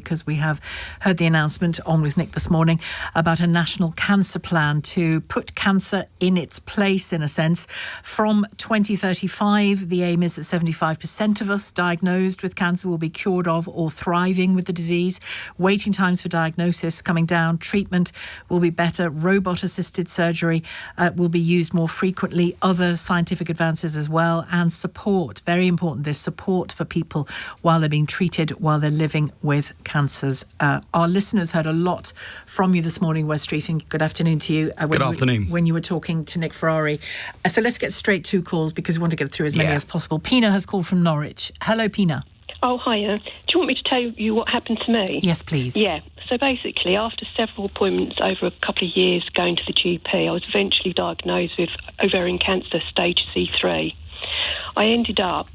because we have heard the announcement on with Nick this morning about a national cancer plan to put cancer in its place, in a sense. From 2035, the aim is that 75% of us diagnosed with cancer will be cured of or thriving with the disease. Waiting times for diagnosis coming down. Treatment will be better. Robot-assisted surgery will be used more frequently. Other scientific advances as well. And support, very important, this support for people while they're being treated, while they're living with cancers. Our listeners heard a lot from you this morning, Wes Street, and good afternoon to you. Good afternoon. When you were talking to Nick Ferrari. So let's get straight to calls because we want to get through as many as possible. Pina has called from Norwich. Hello, Pina. Oh, hiya. Do you want me to tell you what happened to me? Yes, please. Yeah. So basically, after several appointments over a couple of years going to the GP, I was eventually diagnosed with ovarian cancer stage C3. I ended up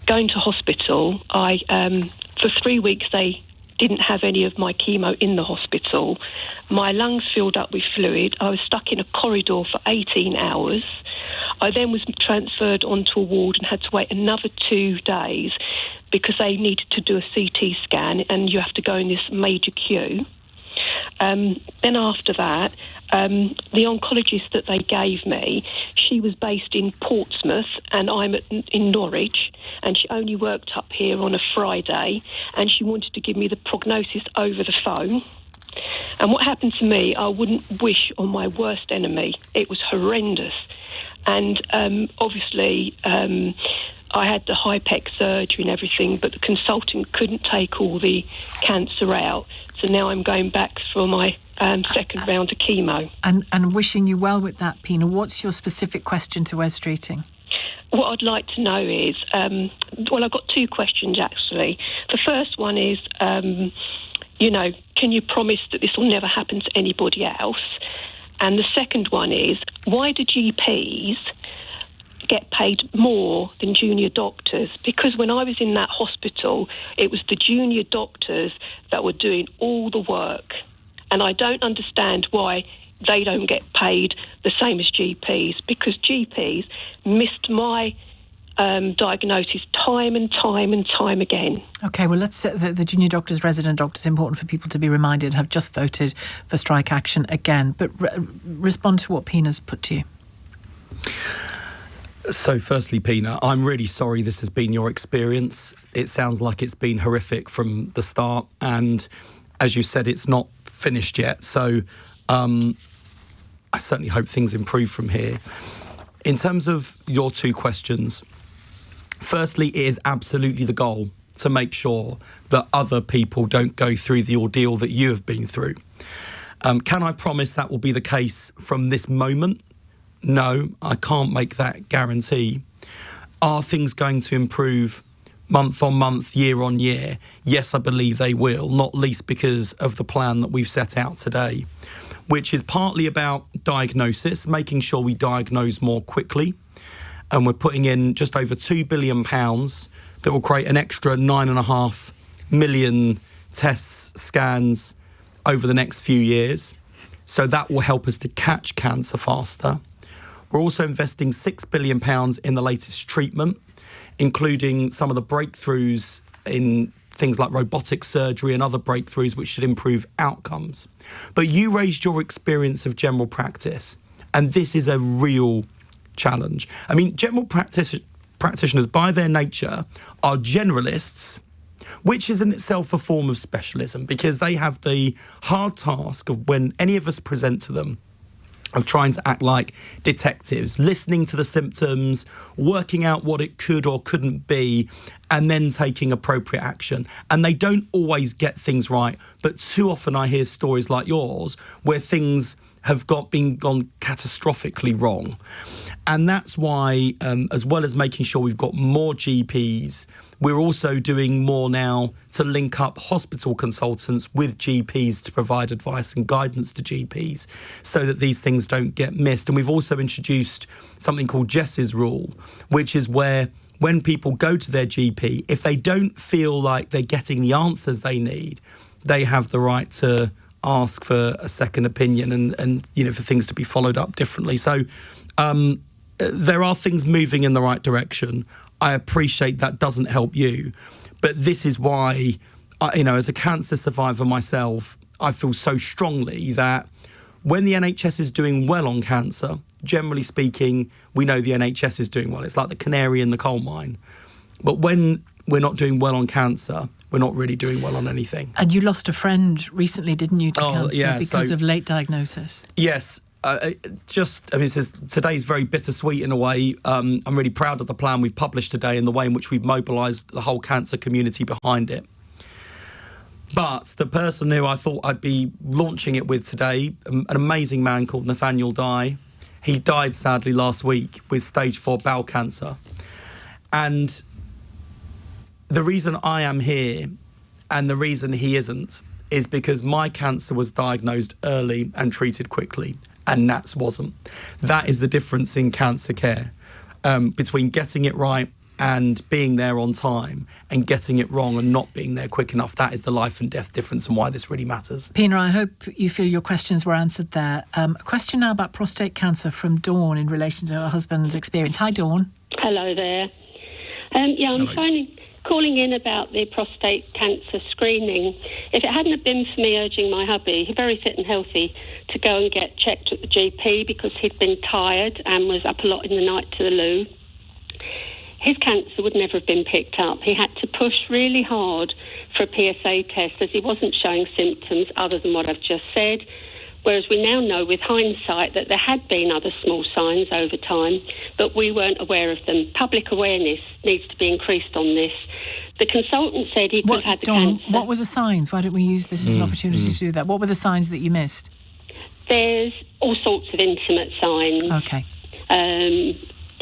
going to hospital. For 3 weeks, they didn't have any of my chemo in the hospital. My lungs filled up with fluid. I was stuck in a corridor for 18 hours. I then was transferred onto a ward and had to wait another 2 days because they needed to do a CT scan and you have to go in this major queue. Then after that, the oncologist that they gave me, she was based in Portsmouth and I'm in Norwich, and she only worked up here on a Friday, and she wanted to give me the prognosis over the phone. And what happened to me, I wouldn't wish on my worst enemy. It was horrendous. And obviously, I had the high-pec surgery and everything, but the consultant couldn't take all the cancer out. So now I'm going back for my second round of chemo. And wishing you well with that, Pina. What's your specific question to Wes Streeting? What I'd like to know is, I've got 2 questions, actually. The first one is, can you promise that this will never happen to anybody else? And the second one is, why do GPs get paid more than junior doctors? Because when I was in that hospital, it was the junior doctors that were doing all the work. And I don't understand why they don't get paid the same as GPs, because GPs missed my diagnosis time and time again. OK, well, let's the junior doctors, resident doctors, important for people to be reminded, have just voted for strike action again. But respond to what Pina's put to you. So firstly, Pina, I'm really sorry this has been your experience. It sounds like it's been horrific from the start. And as you said, it's not finished yet. So I certainly hope things improve from here. In terms of your 2 questions, firstly, it is absolutely the goal to make sure that other people don't go through the ordeal that you have been through. Can I promise that will be the case from this moment? No, I can't make that guarantee. Are things going to improve month on month, year on year? Yes, I believe they will, not least because of the plan that we've set out today, which is partly about diagnosis, making sure we diagnose more quickly. And we're putting in just over £2 billion that will create an extra 9.5 million tests, scans over the next few years. So that will help us to catch cancer faster. We're also investing £6 billion in the latest treatment, including some of the breakthroughs in things like robotic surgery and other breakthroughs which should improve outcomes. But you raised your experience of general practice, and this is a real challenge. I mean, general practitioners, by their nature, are generalists, which is in itself a form of specialism, because they have the hard task of, when any of us present to them, of trying to act like detectives, listening to the symptoms, working out what it could or couldn't be, and then taking appropriate action. And they don't always get things right, but too often I hear stories like yours where things have gone catastrophically wrong. And that's why, as well as making sure we've got more GPs, we're also doing more now to link up hospital consultants with GPs to provide advice and guidance to GPs so that these things don't get missed. And we've also introduced something called Jess's rule, which is where when people go to their GP, if they don't feel like they're getting the answers they need, they have the right to ask for a second opinion and for things to be followed up differently. So there are things moving in the right direction. I appreciate that doesn't help you, but this is why as a cancer survivor myself, I feel so strongly that when the NHS is doing well on cancer, generally speaking, we know the NHS is doing well. It's like the canary in the coal mine. But when we're not doing well on cancer, we're not really doing well on anything. And you lost a friend recently, didn't you, to cancer because of late diagnosis? Yes. Today's very bittersweet in a way. I'm really proud of the plan we've published today and the way in which we've mobilised the whole cancer community behind it. But the person who I thought I'd be launching it with today, an amazing man called Nathaniel Dye, he died sadly last week with stage 4 bowel cancer. And the reason I am here and the reason he isn't is because my cancer was diagnosed early and treated quickly, and Nat's wasn't. That is the difference in cancer care, between getting it right and being there on time, and getting it wrong and not being there quick enough. That is the life and death difference and why this really matters. Pina, I hope you feel your questions were answered there. A question now about prostate cancer from Dawn in relation to her husband's experience. Hi, Dawn. Hello there. I'm calling in about the prostate cancer screening. If it hadn't have been for me urging my hubby, very fit and healthy, to go and get checked at the GP because he'd been tired and was up a lot in the night to the loo, his cancer would never have been picked up. He had to push really hard for a PSA test as he wasn't showing symptoms other than what I've just said, whereas we now know with hindsight that there had been other small signs over time, but we weren't aware of them. Public awareness needs to be increased on this. The consultant said he could have had the cancer. What were the signs? Why don't we use this as an opportunity to do that? What were the signs that you missed? There's all sorts of intimate signs. Okay.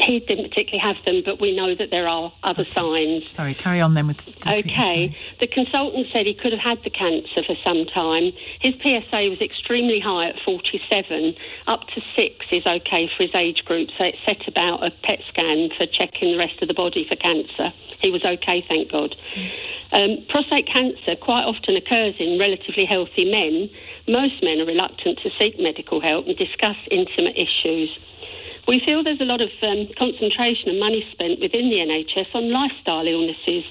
He didn't particularly have them, but we know that there are other signs. Sorry, carry on then with the Okay. The consultant said he could have had the cancer for some time. His PSA was extremely high at 47. Up to 6 is okay for his age group, so it set about a PET scan for checking the rest of the body for cancer. He was okay, thank God. Prostate cancer quite often occurs in relatively healthy men. Most men are reluctant to seek medical help and discuss intimate issues. We feel there's a lot of concentration and money spent within the NHS on lifestyle illnesses,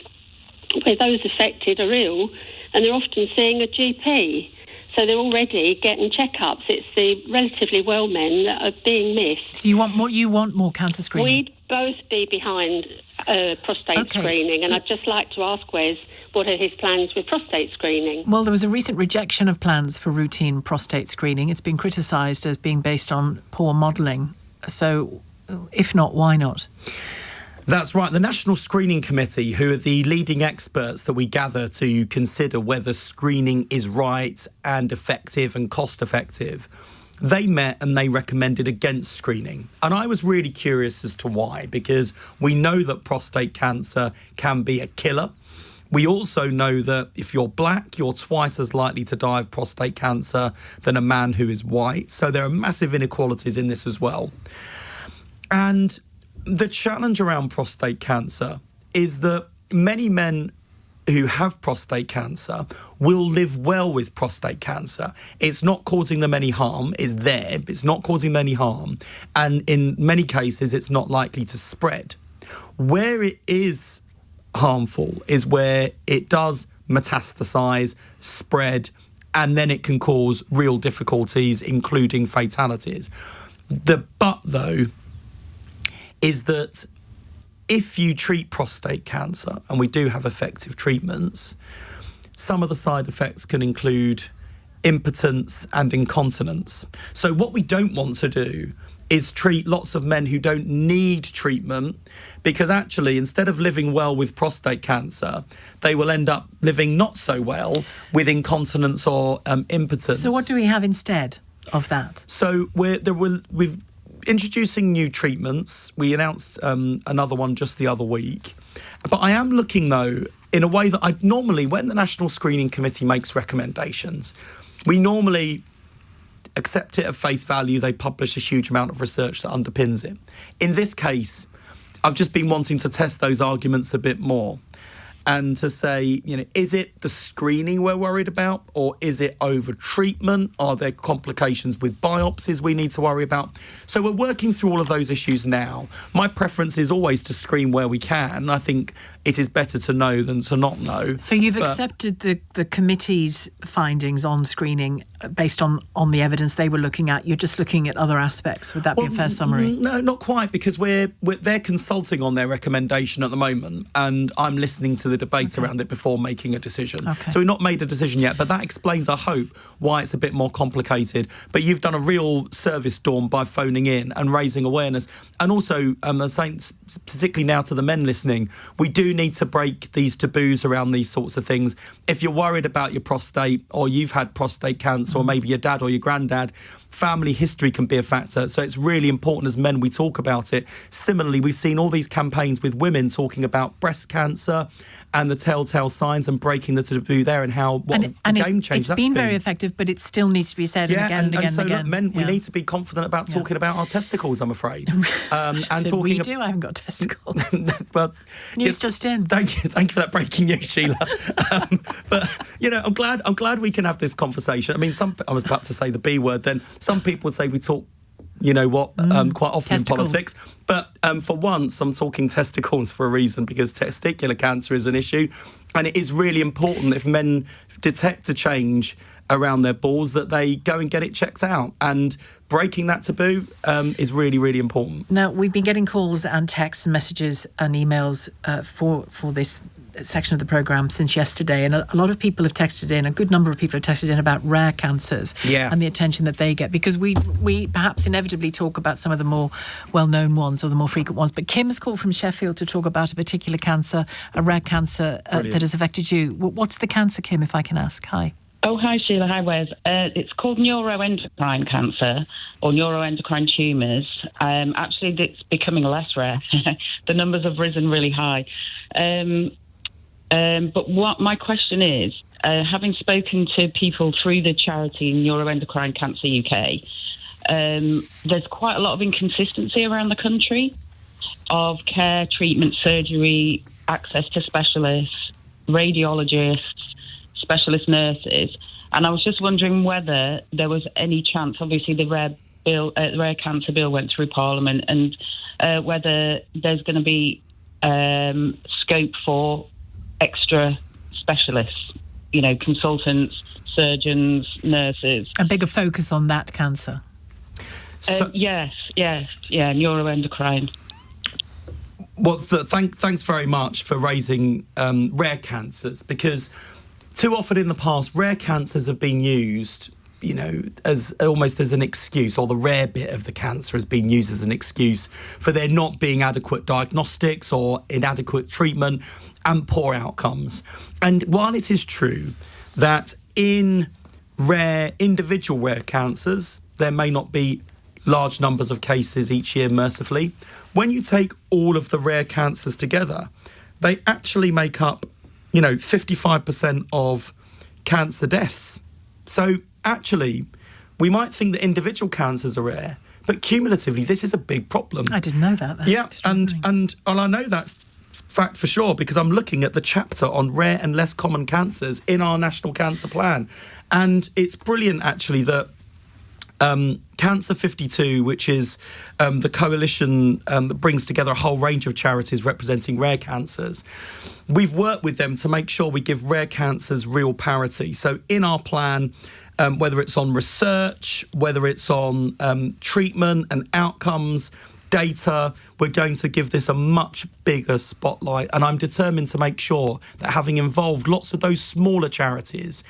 where those affected are ill and they're often seeing a GP. So they're already getting checkups. It's the relatively well men that are being missed. So you want more cancer screening? We'd both be behind prostate screening, and I'd just like to ask Wes, what are his plans with prostate screening? Well, there was a recent rejection of plans for routine prostate screening. It's been criticised as being based on poor modelling. So, if not, why not? That's right. The National Screening Committee, who are the leading experts that we gather to consider whether screening is right and effective and cost effective, they met and they recommended against screening. And I was really curious as to why, because we know that prostate cancer can be a killer. We also know that if you're black, you're twice as likely to die of prostate cancer than a man who is white. So there are massive inequalities in this as well. And the challenge around prostate cancer is that many men who have prostate cancer will live well with prostate cancer. It's not causing them any harm. It's there. It's not causing them any harm. And in many cases, it's not likely to spread. Where it is harmful is where it does metastasize, spread, and then it can cause real difficulties, including fatalities. The but, though, is that if you treat prostate cancer, and we do have effective treatments, some of the side effects can include impotence and incontinence. So what we don't want to do is treat lots of men who don't need treatment, because actually, instead of living well with prostate cancer, they will end up living not so well with incontinence or impotence. So what do we have instead of that? So we're introducing new treatments. We announced another one just the other week. But I am looking, though, in a way that I normally, when the National Screening Committee makes recommendations, we normally accept it at face value. They publish a huge amount of research that underpins it. In this case, I've just been wanting to test those arguments a bit more and to say, is it the screening we're worried about, or is it over-treatment? Are there complications with biopsies we need to worry about? So we're working through all of those issues now. My preference is always to screen where we can. I think it is better to know than to not know. So you've accepted the committee's findings on screening based on the evidence they were looking at. You're just looking at other aspects. Would that be a fair summary? No, not quite, because they're consulting on their recommendation at the moment, and I'm listening to the debate around it before making a decision. Okay. So we've not made a decision yet, but that explains, I hope, why it's a bit more complicated. But you've done a real service, Dawn, by phoning in and raising awareness. And also, I'm saying, particularly now to the men listening, we do need to break these taboos around these sorts of things. If you're worried about your prostate, or you've had prostate cancer, or maybe your dad or your granddad, family history can be a factor. So it's really important as men we talk about it. Similarly, we've seen all these campaigns with women talking about breast cancer and the telltale signs and breaking the taboo there, and how what a game changer that's been very effective, but it still needs to be said again and again. So and again. Look, men, we need to be confident about talking about our testicles, I'm afraid. And so we do. I haven't got testicles. But news just in. Thank you for that breaking news, Sheila. But I'm glad we can have this conversation. I mean, I was about to say the B word. Then some people would say we talk, quite often testicles. in politics. But for once, I'm talking testicles for a reason, because testicular cancer is an issue, and it is really important if men detect a change around their balls that they go and get it checked out. And breaking that taboo is really, really important. Now, we've been getting calls and texts and messages and emails for this section of the programme since yesterday, and a lot of people have texted in, a good number of people have texted in about rare cancers and the attention that they get, because we perhaps inevitably talk about some of the more well-known ones or the more frequent ones. But Kim's called from Sheffield to talk about a particular cancer, a rare cancer that has affected you. What's the cancer, Kim, if I can ask? Hi. Oh, hi, Sheila. Hi, Wes. It's called neuroendocrine cancer, or neuroendocrine tumours. Actually, it's becoming less rare. The numbers have risen really high. But what my question is, having spoken to people through the charity Neuroendocrine Cancer UK, there's quite a lot of inconsistency around the country of care, treatment, surgery, access to specialists, radiologists, specialist nurses. And I was just wondering whether there was any chance, obviously the rare cancer bill went through Parliament, and whether there's going to be scope for extra specialists, consultants, surgeons, nurses. A bigger focus on that cancer. Yes, neuroendocrine. Well, thanks very much for raising rare cancers, because too often in the past, rare cancers have been used, as almost as an excuse, or the rare bit of the cancer has been used as an excuse for there not being adequate diagnostics or inadequate treatment and poor outcomes. And while it is true that in individual rare cancers, there may not be large numbers of cases each year, mercifully, when you take all of the rare cancers together, they actually make up 55% of cancer deaths. So actually, we might think that individual cancers are rare, but cumulatively, this is a big problem. I didn't know that. That's and I know that's fact for sure, because I'm looking at the chapter on rare and less common cancers in our National Cancer Plan. And it's brilliant, actually, that Cancer 52, which is the coalition that brings together a whole range of charities representing rare cancers, we've worked with them to make sure we give rare cancers real parity. So in our plan, whether it's on research, whether it's on treatment and outcomes, data, we're going to give this a much bigger spotlight. And I'm determined to make sure that, having involved lots of those smaller charities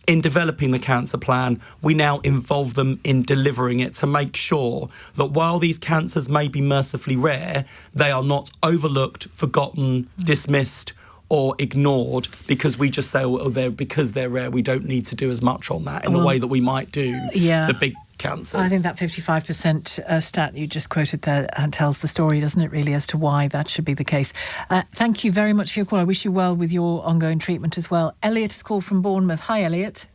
in developing the cancer plan, we now involve them in delivering it, to make sure that while these cancers may be mercifully rare, they are not overlooked, forgotten, dismissed or ignored, because we just say, because they're rare, we don't need to do as much on that in the way that we might do the big cancers. I think that 55% stat you just quoted there tells the story, doesn't it, really, as to why that should be the case. Thank you very much for your call. I wish you well with your ongoing treatment as well. Elliot has called from Bournemouth. Hi, Elliot.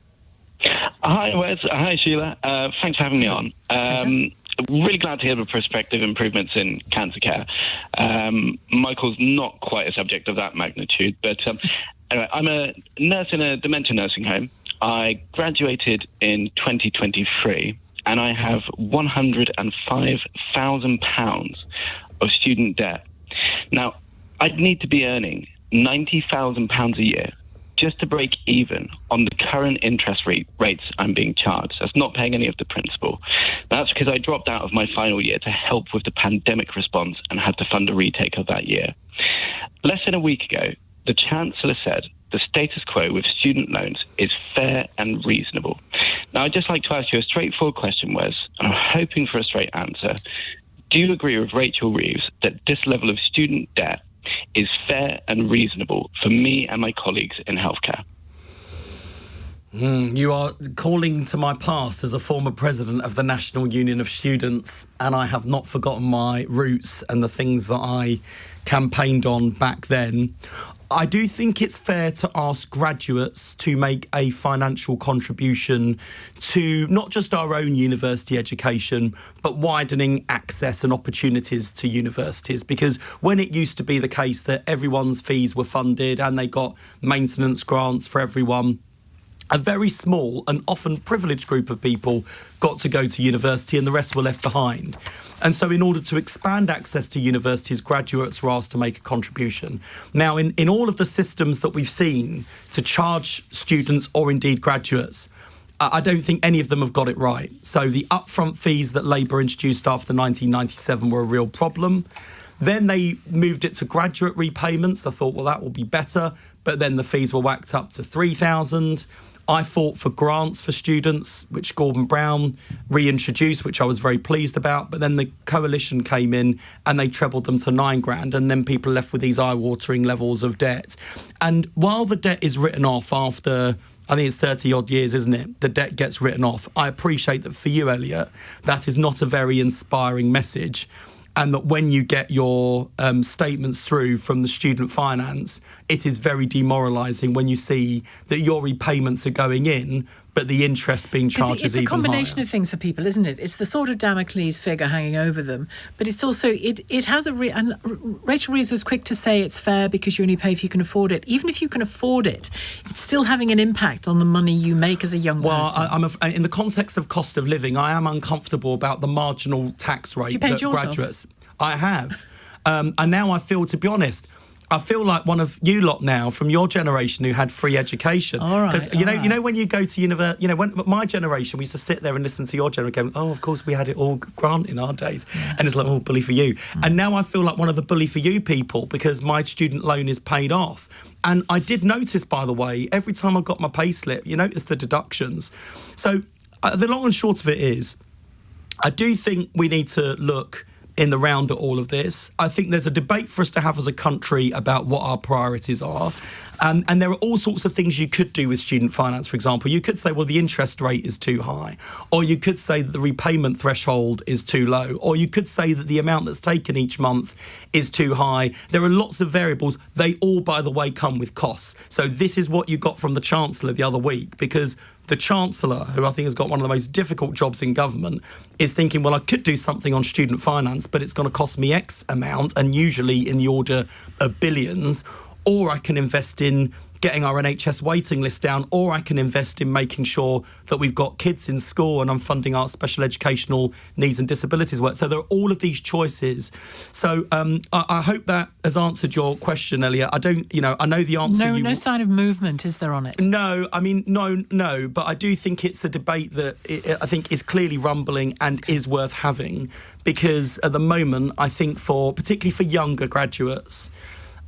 Hi, Wes. Hi, Sheila. Thanks for having me on. Really glad to hear the prospective improvements in cancer care. Michael's not quite a subject of that magnitude, but anyway, I'm a nurse in a dementia nursing home. I graduated in 2023, and I have £105,000 of student debt. Now, I'd need to be earning £90,000 a year just to break even on the current interest rates I'm being charged. That's not paying any of the principal. That's because I dropped out of my final year to help with the pandemic response and had to fund a retake of that year. Less than a week ago, the Chancellor said the status quo with student loans is fair and reasonable. Now, I'd just like to ask you a straightforward question, Wes, and I'm hoping for a straight answer. Do you agree with Rachel Reeves that this level of student debt is fair and reasonable for me and my colleagues in healthcare? You are calling to my past as a former president of the National Union of Students, and I have not forgotten my roots and the things that I campaigned on back then. I do think it's fair to ask graduates to make a financial contribution to not just our own university education, but widening access and opportunities to universities. Because when it used to be the case that everyone's fees were funded and they got maintenance grants for everyone, a very small and often privileged group of people got to go to university and the rest were left behind. And so in order to expand access to universities, graduates were asked to make a contribution. Now, in all of the systems that we've seen to charge students or indeed graduates, I don't think any of them have got it right. So the upfront fees that Labour introduced after 1997 were a real problem. Then they moved it to graduate repayments. I thought, well, that will be better. But then the fees were whacked up to £3,000. I fought for grants for students, which Gordon Brown reintroduced, which I was very pleased about. But then the coalition came in and they trebled them to £9,000. And then people are left with these eye-watering levels of debt. And while the debt is written off after, I think it's 30 odd years, isn't it? The debt gets written off. I appreciate that for you, Elliot, that is not a very inspiring message. And that when you get your statements through from the student finance, it is very demoralising when you see that your repayments are going in, but the interest being charged is even higher. It's a combination of things for people, isn't it? It's the sort of Damocles figure hanging over them, but it's also, it has and Rachel Reeves was quick to say it's fair because you only pay if you can afford it. Even if you can afford it, it's still having an impact on the money you make as a young person. I'm in the context of cost of living, I am uncomfortable about the marginal tax rate that graduates... I have. And now I feel, to be honest, I feel like one of you lot now from your generation who had free education. Because you know when you go to university, when my generation, we used to sit there and listen to your generation going, oh, of course we had it all granted in our days. Yeah. And it's like, oh, bully for you. And now I feel like one of the bully for you people because my student loan is paid off. And I did notice, by the way, every time I got my pay slip, you notice the deductions. So the long and short of it is, I do think we need to look in the round at all of this. I think there's a debate for us to have as a country about what our priorities are. And there are all sorts of things you could do with student finance, for example. You could say, well, the interest rate is too high. Or you could say that the repayment threshold is too low. Or you could say that the amount that's taken each month is too high. There are lots of variables. They all, by the way, come with costs. So this is what you got from the Chancellor the other week, because the Chancellor, who I think has got one of the most difficult jobs in government, is thinking, well, I could do something on student finance, but it's going to cost me X amount, and usually in the order of billions, or I can invest in getting our NHS waiting list down, or I can invest in making sure that we've got kids in school and I'm funding our special educational needs and disabilities work. So there are all of these choices. So I hope that has answered your question, Elliot. I know the answer. No sign of movement, is there, on it? No, but I do think it's a debate that I think is clearly rumbling and is worth having, because at the moment, I think particularly for younger graduates,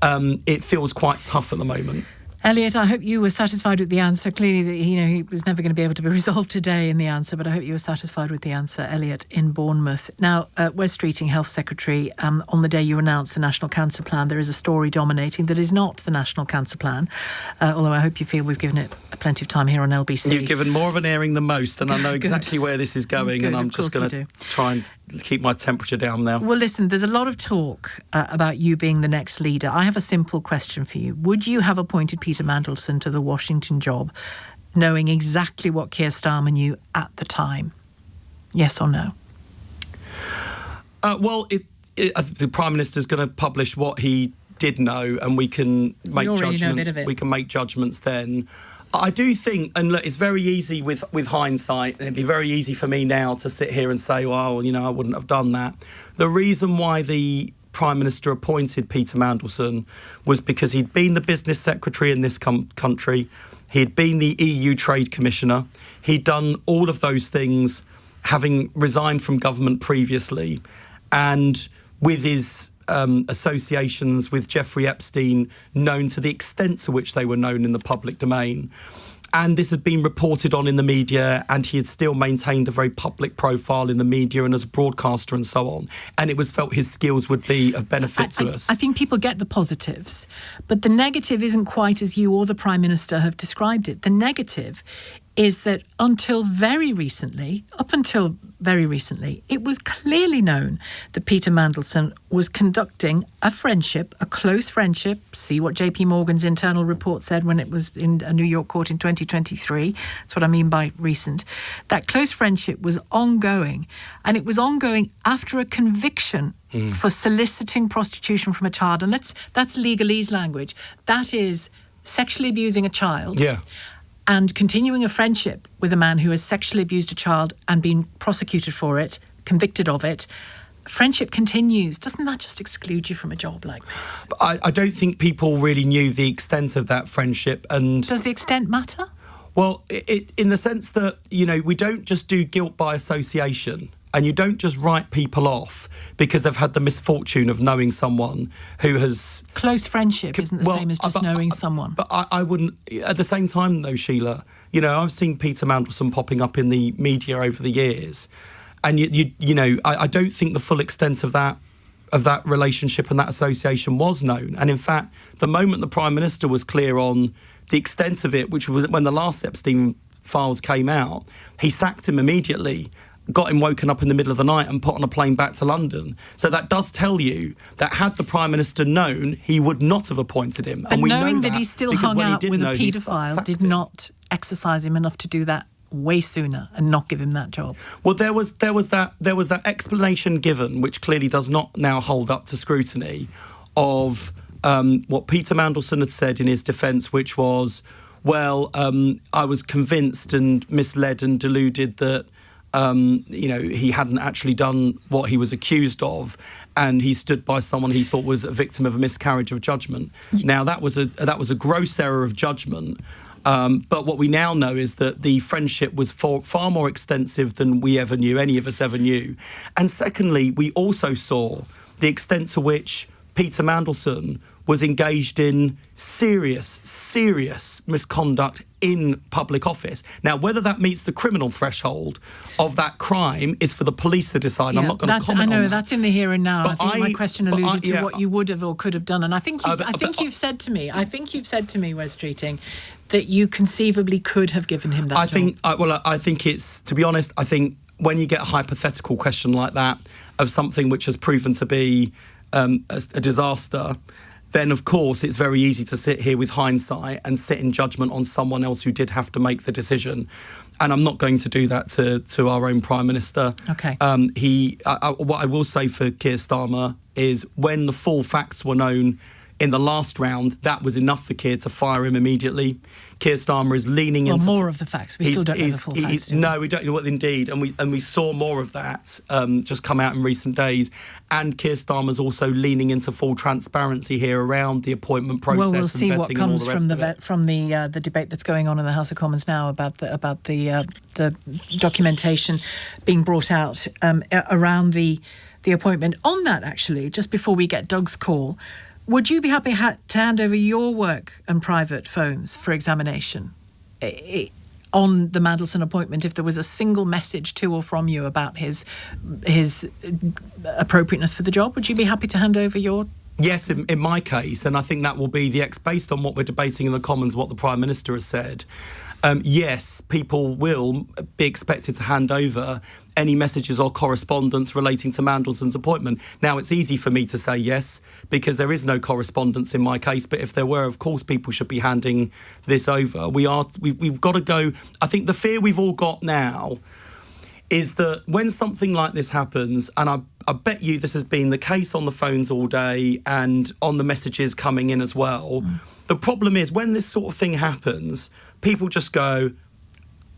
it feels quite tough at the moment. Elliot, I hope you were satisfied with the answer. Clearly, he was never going to be able to be resolved today in the answer, but I hope you were satisfied with the answer, Elliot, in Bournemouth. Now, Wes Streeting, Health Secretary, on the day you announced the National Cancer Plan, there is a story dominating that is not the National Cancer Plan, although I hope you feel we've given it plenty of time here on LBC. You've given more of an airing than most, and I know exactly where this is going, and I'm just going to try and keep my temperature down now. Well, listen, there's a lot of talk about you being the next leader. I have a simple question for you. Would you have appointed Peter Mandelson to the Washington job, knowing exactly what Keir Starmer knew at the time? Yes or no? Well, the Prime Minister's going to publish what he did know, and we can make judgments. We can make judgments then. I do think, and look, it's very easy with hindsight, and it'd be very easy for me now to sit here and say, well, I wouldn't have done that. The reason why the Prime Minister appointed Peter Mandelson was because he'd been the business secretary in this country, he'd been the EU Trade Commissioner, he'd done all of those things, having resigned from government previously, and with his associations with Jeffrey Epstein known to the extent to which they were known in the public domain. And this had been reported on in the media, and he had still maintained a very public profile in the media and as a broadcaster and so on. And it was felt his skills would be of benefit to us. I think people get the positives, but the negative isn't quite as you or the Prime Minister have described it. The negative is that up until very recently, it was clearly known that Peter Mandelson was conducting a close friendship. See what JP Morgan's internal report said when it was in a New York court in 2023. That's what I mean by recent. That close friendship was ongoing, and it was ongoing after a conviction for soliciting prostitution from a child. And that's legalese language. That is sexually abusing a child. Yeah. And continuing a friendship with a man who has sexually abused a child and been prosecuted for it, convicted of it, friendship continues. Doesn't that just exclude you from a job like this? I don't think people really knew the extent of that friendship. And does the extent matter? Well, in the sense that, we don't just do guilt by association. And you don't just write people off because they've had the misfortune of knowing someone who has... Close friendship isn't the same as just knowing someone. But I wouldn't... At the same time, though, Sheila, I've seen Peter Mandelson popping up in the media over the years. And, I don't think the full extent of that relationship and that association was known. And in fact, the moment the Prime Minister was clear on the extent of it, which was when the last Epstein files came out, he sacked him immediately, got him woken up in the middle of the night and put on a plane back to London. So that does tell you that had the Prime Minister known, he would not have appointed him. But and we knowing know that he still hung out with a paedophile did not exercise him enough to do that way sooner and not give him that job. Well, there was that explanation given, which clearly does not now hold up to scrutiny, of what Peter Mandelson had said in his defence, which was, I was convinced and misled and deluded that he hadn't actually done what he was accused of, and he stood by someone he thought was a victim of a miscarriage of judgment. Now, that was a gross error of judgment. But what we now know is that the friendship was far more extensive than any of us ever knew. And secondly, we also saw the extent to which Peter Mandelson was engaged in serious misconduct in public office. Now, whether that meets the criminal threshold of that crime is for the police to decide. I'm not going to comment on that. I know, that's in the here and now. I think my question alluded to what you would have or could have done. And I think you've said to me, Wes Streeting, that you conceivably could have given him that job. I think it's, to be honest, I think when you get a hypothetical question like that of something which has proven to be a disaster, then of course it's very easy to sit here with hindsight and sit in judgment on someone else who did have to make the decision. And I'm not going to do that to our own Prime Minister. Okay. What I will say for Keir Starmer is when the full facts were known in the last round, that was enough for Keir to fire him immediately. Keir Starmer is leaning into... more of the facts. We still don't know the full facts. No, we don't know what, indeed. And we saw more of that just come out in recent days. And Keir Starmer's also leaning into full transparency here around the appointment process. Well, we'll see what comes from the debate that's going on in the House of Commons now about the documentation being brought out around the appointment. On that, actually, just before we get Doug's call, would you be happy to hand over your work and private phones for examination on the Mandelson appointment if there was a single message to or from you about his appropriateness for the job? Would you be happy to hand over your... Yes, in my case, and I think that will be based on what we're debating in the Commons, what the Prime Minister has said. Yes, people will be expected to hand over any messages or correspondence relating to Mandelson's appointment. Now, it's easy for me to say yes, because there is no correspondence in my case, but if there were, of course, people should be handing this over. We've got to go... I think the fear we've all got now is that when something like this happens, and I bet you this has been the case on the phones all day and on the messages coming in as well, the problem is when this sort of thing happens, people just go,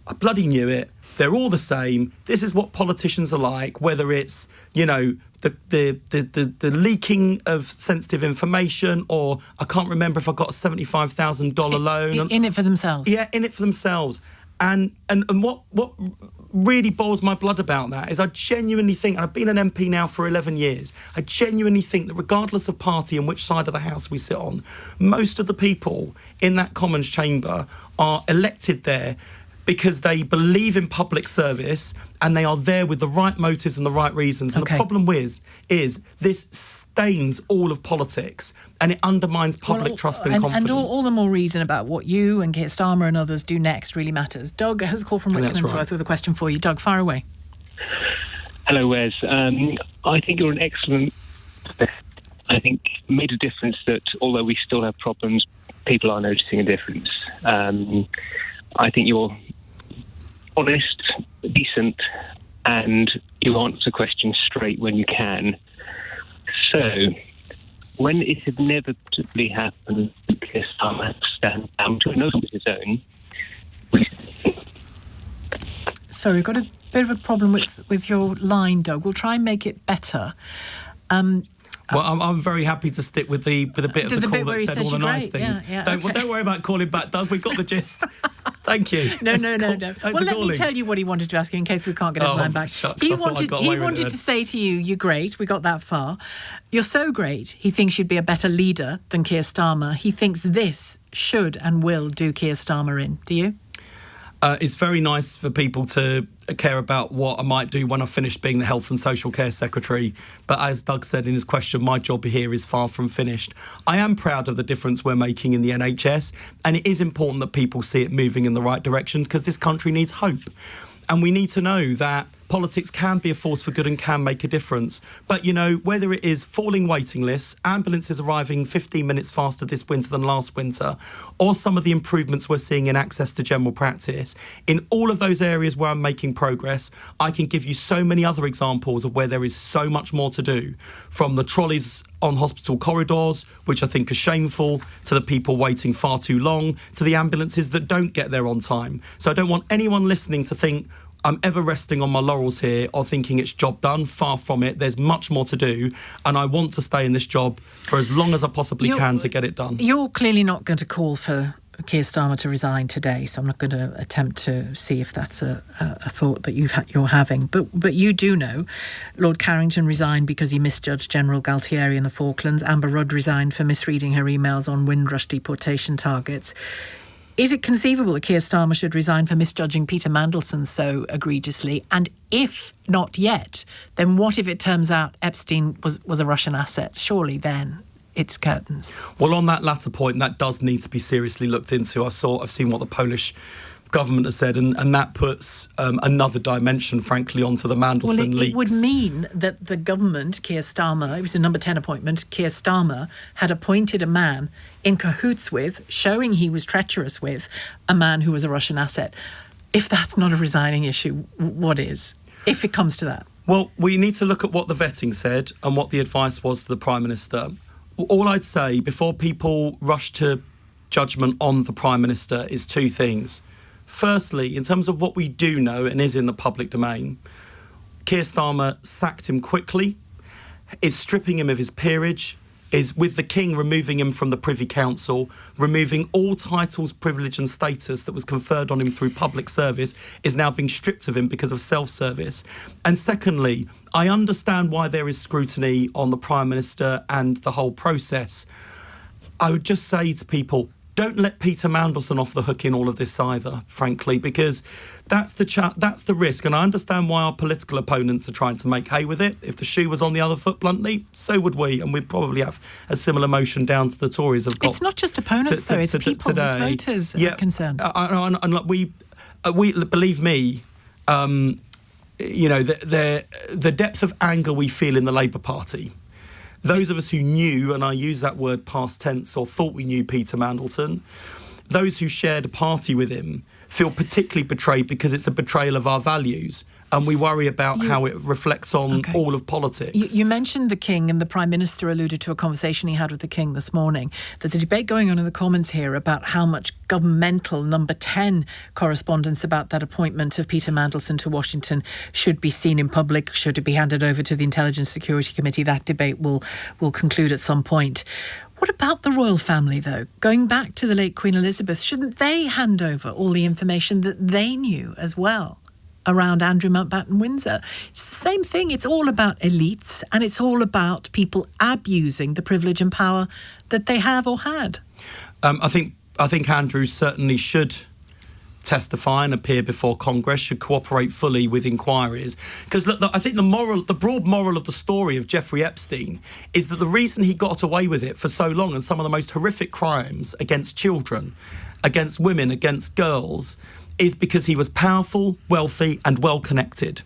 I bloody knew it. They're all the same. This is what politicians are like, whether it's, the leaking of sensitive information, or I can't remember if I got a $75,000 loan. In it for themselves. Yeah, in it for themselves. And what really boils my blood about that is I genuinely think, and I've been an MP now for 11 years, I genuinely think that regardless of party and which side of the House we sit on, most of the people in that Commons chamber are elected there because they believe in public service and they are there with the right motives and the right reasons. And the problem is this stains all of politics and it undermines public trust and confidence. And all the more reason about what you and Keir Starmer and others do next really matters. Doug has a call from Rickmansworth with a question for you. Doug, fire away. Hello, Wes. I think you're an excellent... I think it made a difference that although we still have problems, people are noticing a difference. I think you're honest, decent, and you answer questions straight when you can. So, when it inevitably happens, Keir Starmer stands down to a note of his own. Sorry, we've got a bit of a problem with your line, Doug. We'll try and make it better. Well, I'm very happy to stick with the bit of the call that said all the nice things. Don't worry about calling back, Doug. We've got the gist. Thank you. No. Well, let me tell you what he wanted to ask you in case we can't get his line back. Shucks, he wanted to say to you, you're great. We got that far. You're so great. He thinks you'd be a better leader than Keir Starmer. He thinks this should and will do Keir Starmer in. Do you? It's very nice for people to care about what I might do when I've finished being the Health and Social Care Secretary. But as Doug said in his question, my job here is far from finished. I am proud of the difference we're making in the NHS, and it is important that people see it moving in the right direction because this country needs hope. And we need to know that politics can be a force for good and can make a difference. But, you know, whether it is falling waiting lists, ambulances arriving 15 minutes faster this winter than last winter, or some of the improvements we're seeing in access to general practice, in all of those areas where I'm making progress, I can give you so many other examples of where there is so much more to do, from the trolleys on hospital corridors, which I think are shameful, to the people waiting far too long, to the ambulances that don't get there on time. So I don't want anyone listening to think I'm ever resting on my laurels here or thinking it's job done. Far from it. There's much more to do, and I want to stay in this job for as long as I possibly can to get it done. You're clearly not going to call for Keir Starmer to resign today, so I'm not going to attempt to see if that's a thought that you're having. But you do know Lord Carrington resigned because he misjudged General Galtieri in the Falklands. Amber Rudd resigned for misreading her emails on Windrush deportation targets. Is it conceivable that Keir Starmer should resign for misjudging Peter Mandelson so egregiously? And if not yet, then what if it turns out Epstein was a Russian asset? Surely then it's curtains. Well, on that latter point, that does need to be seriously looked into. I've seen what the Polish government has said, and that puts another dimension, frankly, onto the Mandelson leaks. It would mean that the government, Keir Starmer, it was a number 10 appointment, Keir Starmer had appointed a man in cahoots with, showing he was treacherous with, a man who was a Russian asset. If that's not a resigning issue, what is? If it comes to that. Well, we need to look at what the vetting said and what the advice was to the Prime Minister. All I'd say before people rush to judgment on the Prime Minister is two things. Firstly, in terms of what we do know and is in the public domain, Keir Starmer sacked him quickly, is stripping him of his peerage, is with the King removing him from the Privy Council, removing all titles, privilege and status that was conferred on him through public service, is now being stripped of him because of self-service. And secondly, I understand why there is scrutiny on the Prime Minister and the whole process. I would just say to people, don't let Peter Mandelson off the hook in all of this either, frankly, because that's the risk. And I understand why our political opponents are trying to make hay with it. If the shoe was on the other foot, bluntly, so would we. And we'd probably have a similar motion down to the Tories have got. It's not just opponents, though. It's people, today. it's voters are concerned. And we believe me, you know, the depth of anger we feel in the Labour Party. Those of us who knew, and I use that word past tense, or thought we knew Peter Mandelson, those who shared a party with him feel particularly betrayed because it's a betrayal of our values. and we worry about how it reflects on all of politics. You mentioned the King, and the Prime Minister alluded to a conversation he had with the King this morning. There's a debate going on in the Commons here about how much governmental number 10 correspondence about that appointment of Peter Mandelson to Washington should be seen in public, should it be handed over to the Intelligence Security Committee. That debate will conclude at some point. What about the royal family, though? Going back to the late Queen Elizabeth, shouldn't they hand over all the information that they knew as well around Andrew Mountbatten Windsor? It's the same thing. It's all about elites, and it's all about people abusing the privilege and power that they have or had. I think Andrew certainly should testify and appear before Congress, should cooperate fully with inquiries. Because look, I think the broad moral of the story of Jeffrey Epstein is that the reason he got away with it for so long, and some of the most horrific crimes against children, against women, against girls, is because he was powerful, wealthy and well-connected.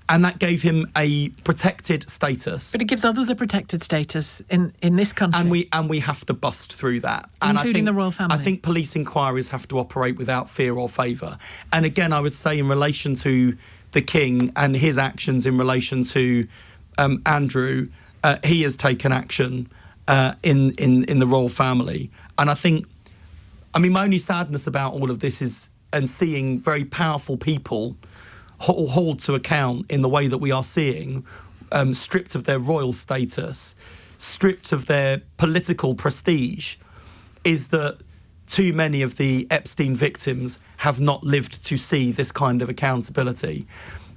And that gave him a protected status. But it gives others a protected status in this country. And we have to bust through that. Including the royal family. I think police inquiries have to operate without fear or favour. And again, I would say in relation to the King and his actions in relation to Andrew, he has taken action in the royal family. And my only sadness about all of this is seeing very powerful people hauled to account in the way that we are seeing, stripped of their royal status, stripped of their political prestige, is that too many of the Epstein victims have not lived to see this kind of accountability.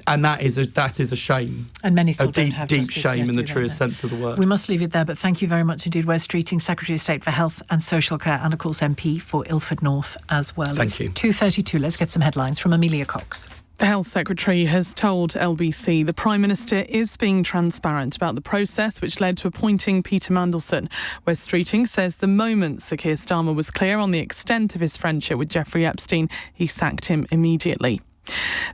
And that is a shame. And many still don't have deep justice shame yet, in the truest sense of the word. We must leave it there, but thank you very much indeed, Wes Streeting, Secretary of State for Health and Social Care, and of course MP for Ilford North as well. Thank you. 2:32. Let's get some headlines from Amelia Cox. The Health Secretary has told LBC the Prime Minister is being transparent about the process which led to appointing Peter Mandelson. Wes Streeting says the moment Sir Keir Starmer was clear on the extent of his friendship with Jeffrey Epstein, he sacked him immediately.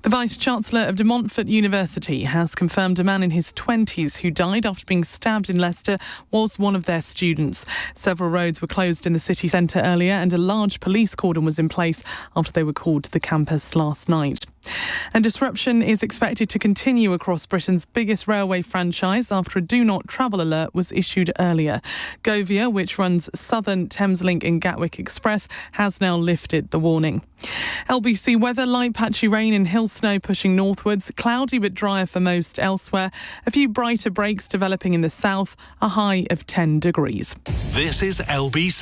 The Vice-Chancellor of De Montfort University has confirmed a man in his 20s who died after being stabbed in Leicester was one of their students. Several roads were closed in the city centre earlier and a large police cordon was in place after they were called to the campus last night. And disruption is expected to continue across Britain's biggest railway franchise after a do not travel alert was issued earlier. Govia, which runs Southern Thameslink and Gatwick Express, has now lifted the warning. LBC weather, light patchy rain and hill snow pushing northwards, cloudy but drier for most elsewhere. A few brighter breaks developing in the south, a high of 10 degrees. This is LBC.